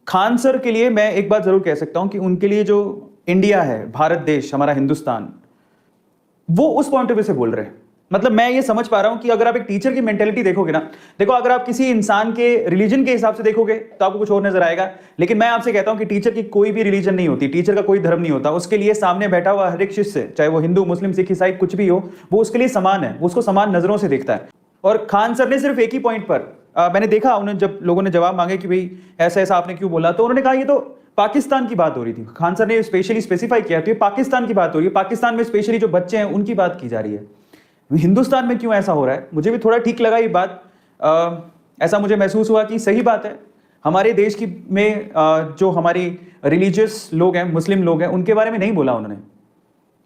Khan sir के लिए मैं एक बात जरूर कह सकता हूं कि उनके लिए जो इंडिया है, भारत देश, हमारा हिंदुस्तान, वो उस पॉइंट ऑफ व्यू से बोल रहे हैं। मतलब मैं ये समझ पा रहा हूं कि अगर आप एक टीचर की मेंटेलिटी देखोगे ना, देखो अगर आप किसी इंसान के रिलीजन के हिसाब से देखोगे तो आपको कुछ और नजर आएगा, लेकिन मैं आपसे कहता हूं कि टीचर की कोई भी रिलीजन नहीं होती, टीचर का कोई धर्म नहीं होता। उसके लिए सामने बैठा हुआ हर एक शिष्य, चाहे वो हिंदू, मुस्लिम, सिख, ईसाई कुछ भी हो, वो उसके लिए समान है, वो उसको समान नजरों से देखता है। और खान सर ने सिर्फ एक ही पॉइंट पर मैंने देखा, उन्हें जब लोगों ने जवाब मांगे कि भाई ऐसा ऐसा आपने क्यों बोला, तो उन्होंने कहा ये तो पाकिस्तान की बात हो रही थी। खान सर ने स्पेशली स्पेसिफाई किया तो ये पाकिस्तान की बात हो रही है, पाकिस्तान में स्पेशली जो बच्चे हैं उनकी बात की जा रही है, हिंदुस्तान में क्यों ऐसा हो रहा है। मुझे भी थोड़ा ठीक लगा ये बात। ऐसा मुझे महसूस हुआ कि सही बात है, हमारे देश की में जो हमारी रिलीजियस लोग हैं, मुस्लिम लोग हैं, उनके बारे में नहीं बोला उन्होंने।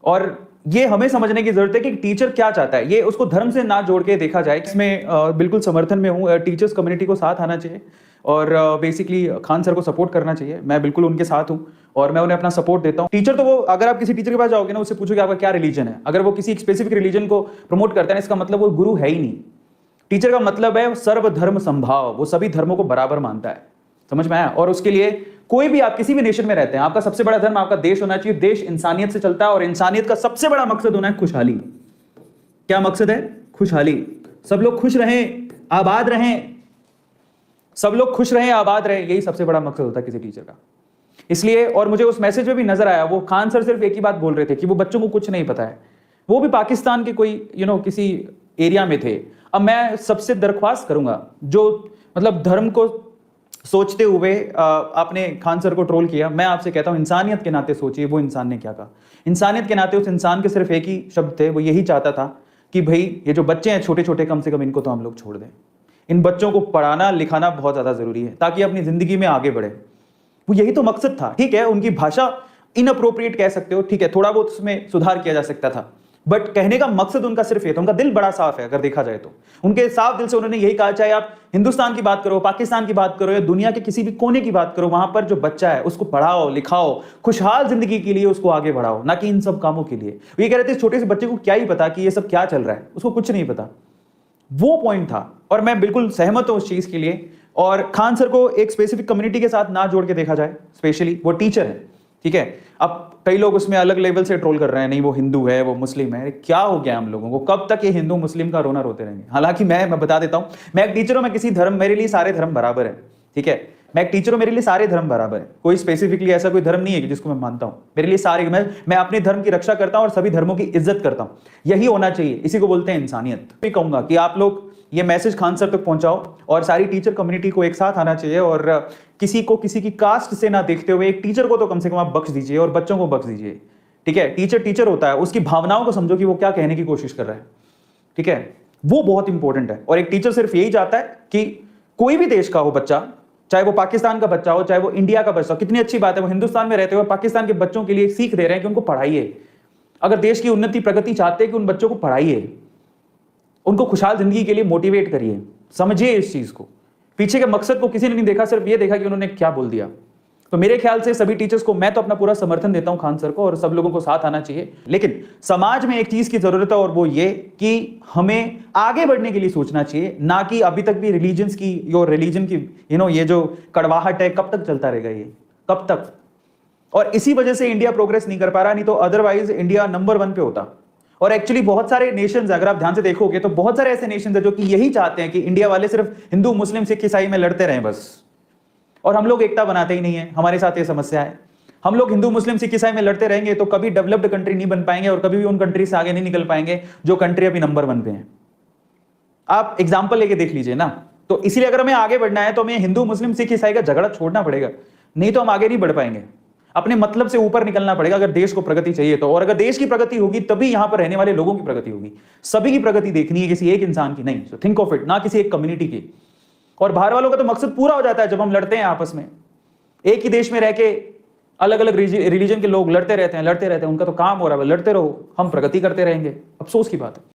और ये हमें समझने की जरूरत है कि टीचर क्या चाहता है, ये उसको धर्म से ना जोड़ के देखा जाए। इसमें बिल्कुल समर्थन में हूँ, टीचर्स कम्युनिटी को साथ आना चाहिए और बेसिकली खान सर को सपोर्ट करना चाहिए। मैं बिल्कुल उनके साथ हूँ और मैं उन्हें अपना सपोर्ट देता हूँ। टीचर तो वो, अगर आप किसी टीचर के पास जाओगे ना, उससे पूछोगे आपका क्या रिलीजन है, अगर वो किसी स्पेसिफिक रिलीजन को प्रमोट करता है, इसका मतलब वो गुरु है ही नहीं। टीचर का मतलब है सर्वधर्म संभाव, वो सभी धर्मों को बराबर मानता है। समझ में आया? और उसके लिए कोई भी, आप किसी भी नेशन में रहते हैं, आपका सबसे बड़ा धर्म आपका देश होना चाहिए। देश इंसानियत से चलता है और इंसानियत का सबसे बड़ा मकसद होना है खुशहाली। क्या मकसद है? खुशहाली। सब लोग खुश रहें, आबाद रहें, सब लोग खुश रहें, आबाद रहें, यही सबसे बड़ा मकसद होता है किसी टीचर का। इसलिए, और मुझे उस मैसेज में भी नजर आया, वो खान सर सिर्फ एक ही बात बोल रहे थे कि वो बच्चों को कुछ नहीं पता है। वो भी पाकिस्तान के कोई किसी एरिया में थे। अब मैं सबसे दरख्वास्त करूंगा, जो मतलब धर्म को सोचते हुए आपने खान सर को ट्रोल किया, मैं आपसे कहता हूं इंसानियत के नाते सोचिए वो इंसान ने क्या कहा। इंसानियत के नाते उस इंसान के सिर्फ एक ही शब्द थे, वो यही चाहता था कि भाई ये जो बच्चे हैं छोटे छोटे, कम से कम इनको तो हम लोग छोड़ दें। इन बच्चों को पढ़ाना लिखाना बहुत ज्यादा जरूरी है ताकि अपनी जिंदगी में आगे बढ़े। वो यही तो मकसद था। ठीक है, उनकी भाषा इनअप्रोप्रिएट कह सकते हो, ठीक है, थोड़ा बहुत उसमें सुधार किया जा सकता था, बट कहने का मकसद उनका सिर्फ ये था। उनका दिल बड़ा साफ है, अगर देखा जाए तो उनके साफ दिल से उन्होंने यही कहा, चाहे आप हिंदुस्तान की बात करो, पाकिस्तान की बात करो या दुनिया के किसी भी कोने की बात करो, वहां पर जो बच्चा है उसको पढ़ाओ लिखाओ, खुशहाल जिंदगी के लिए उसको आगे बढ़ाओ, ना कि इन सब कामों के लिए। ये कह रहे थे छोटे से बच्चे को क्या ही पता कि ये सब क्या चल रहा है, उसको कुछ नहीं पता। वो पॉइंट था और मैं बिल्कुल सहमत हूं उस चीज के लिए। और खान सर को एक स्पेसिफिक कम्युनिटी के साथ ना जोड़ के देखा जाए, स्पेशली वो टीचर है। ठीक है, अब कई लोग उसमें अलग लेवल से ट्रोल कर रहे हैं, नहीं वो हिंदू है, वो मुस्लिम है। क्या हो गया हम लोगों को? कब तक ये हिंदू मुस्लिम का रोना रोते रहेंगे? हालांकि मैं बता देता हूं, मैं एक टीचर हूं, मैं किसी धर्म, मेरे लिए सारे धर्म बराबर है। ठीक है, मैं एक टीचर हूं, मेरे लिए सारे धर्म बराबर है। कोई स्पेसिफिकली ऐसा कोई धर्म नहीं है कि जिसको मैं मानता हूं। मेरे लिए सारे, मैं अपने धर्म की रक्षा करता हूं और सभी धर्मों की इज्जत करता हूं। यही होना चाहिए, इसी को बोलते हैं इंसानियत। मैं कहूंगा कि आप लोग ये मैसेज खान सर तक पहुंचाओ और सारी टीचर कम्युनिटी को एक साथ आना चाहिए और किसी को किसी की कास्ट से ना देखते हुए एक टीचर को तो कम से कम आप बख्श दीजिए और बच्चों को बख्श दीजिए। ठीक है, टीचर टीचर होता है, उसकी भावनाओं को समझो कि वो क्या कहने की कोशिश कर रहा है। ठीक है, वो बहुत इंपॉर्टेंट है। और एक टीचर सिर्फ यही चाहता है कि कोई भी देश का हो बच्चा, चाहे वो पाकिस्तान का बच्चा हो, चाहे वो इंडिया का बच्चा हो, कितनी अच्छी बात है वो हिंदुस्तान में रहते हुए पाकिस्तान के बच्चों के लिए सीख दे रहे हैं कि उनको पढ़ाइए। अगर देश की उन्नति प्रगति चाहते हैं कि उन बच्चों को पढ़ाइए, उनको खुशहाल जिंदगी के लिए मोटिवेट करिए, समझिए इस चीज को। पीछे के मकसद को किसी ने नहीं देखा, सिर्फ ये देखा कि उन्होंने क्या बोल दिया। तो मेरे ख्याल से सभी टीचर्स को मैं तो अपना पूरा समर्थन देता हूं खान सर को, और सब लोगों को साथ आना चाहिए। लेकिन समाज में एक चीज की जरूरत है और वो ये कि हमें आगे बढ़ने के लिए सोचना चाहिए, ना कि अभी तक भी रिलीजन की ये जो कड़वाहट है, कब तक चलता रहेगा ये, कब तक? और इसी वजह से इंडिया प्रोग्रेस नहीं कर पा रहा, नहीं तो अदरवाइज इंडिया नंबर 1 पे होता। और एक्चुअली बहुत सारे नेशंस, अगर आप ध्यान से देखोगे तो बहुत सारे ऐसे नेशंस हैं जो कि यही चाहते हैं कि इंडिया वाले सिर्फ हिंदू मुस्लिम सिख ईसाई में लड़ते रहें बस, और हम लोग एकता बनाते ही नहीं है। हमारे साथ ये समस्या है, हम लोग हिंदू मुस्लिम सिख ईसाई में लड़ते रहेंगे तो कभी डेवलप्ड कंट्री नहीं बन पाएंगे और कभी भी उन कंट्री से आगे नहीं निकल पाएंगे जो कंट्री अभी नंबर 1 पे है। आप एग्जाम्पल लेके देख लीजिए ना। तो इसलिए अगर हमें आगे बढ़ना है तो हमें हिंदू मुस्लिम सिख ईसाई का झगड़ा छोड़ना पड़ेगा, नहीं तो हम आगे नहीं बढ़ पाएंगे। अपने मतलब से ऊपर निकलना पड़ेगा अगर देश को प्रगति चाहिए तो। और अगर देश की प्रगति होगी तभी यहां पर रहने वाले लोगों की प्रगति होगी। सभी की प्रगति देखनी है, किसी एक इंसान की नहीं। सो थिंक ऑफ इट, ना किसी एक कम्युनिटी की। और बाहर वालों का तो मकसद पूरा हो जाता है जब हम लड़ते हैं आपस में। एक ही देश में रह के अलग अलग रिलीजन के लोग लड़ते रहते हैं। उनका तो काम हो रहा है लड़ते रहो, हम प्रगति करते रहेंगे। अफसोस की बात है।